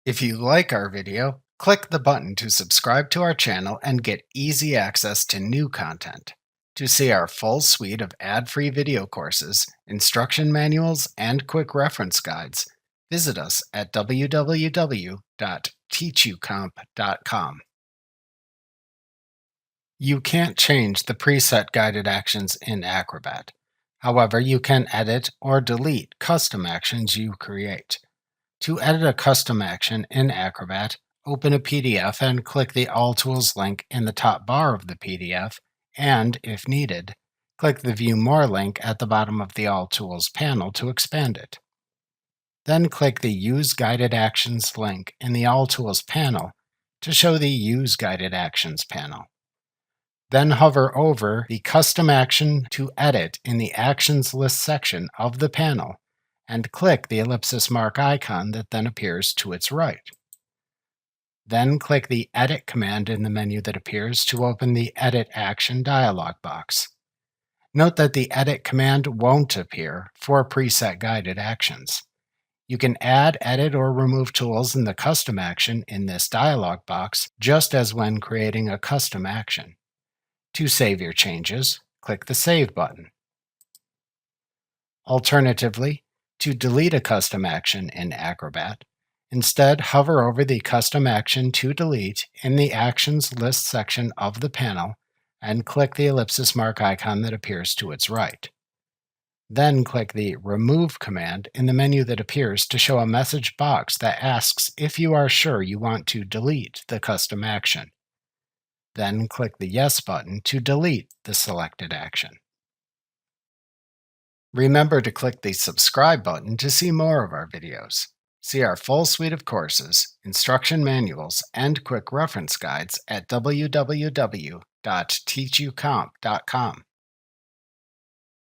If you like our video, click the button to subscribe to our channel and get easy access to new content. To see our full suite of ad-free video courses, instruction manuals, and quick reference guides, visit us at www.teachucomp.com. You can't change the preset guided actions in Acrobat. However, you can edit or delete custom actions you create. To edit a custom action in Acrobat, open a PDF and click the All Tools link in the top bar of the PDF, and, if needed, click the View More link at the bottom of the All Tools panel to expand it. Then click the Use Guided Actions link in the All Tools panel to show the Use Guided Actions panel. Then hover over the Custom Action to Edit in the Actions List section of the panel and click the ellipsis mark icon that then appears to its right. Then click the Edit command in the menu that appears to open the Edit Action dialog box. Note that the Edit command won't appear for preset guided actions. You can add, edit, or remove tools in the custom action in this dialog box, just as when creating a custom action. To save your changes, click the Save button. Alternatively, to delete a custom action in Acrobat, instead hover over the Custom Action to Delete in the Actions List section of the panel and click the ellipsis mark icon that appears to its right. Then click the Remove command in the menu that appears to show a message box that asks if you are sure you want to delete the custom action. Then click the Yes button to delete the selected action. Remember to click the subscribe button to see more of our videos. See our full suite of courses, instruction manuals, and quick reference guides at www.teachucomp.com.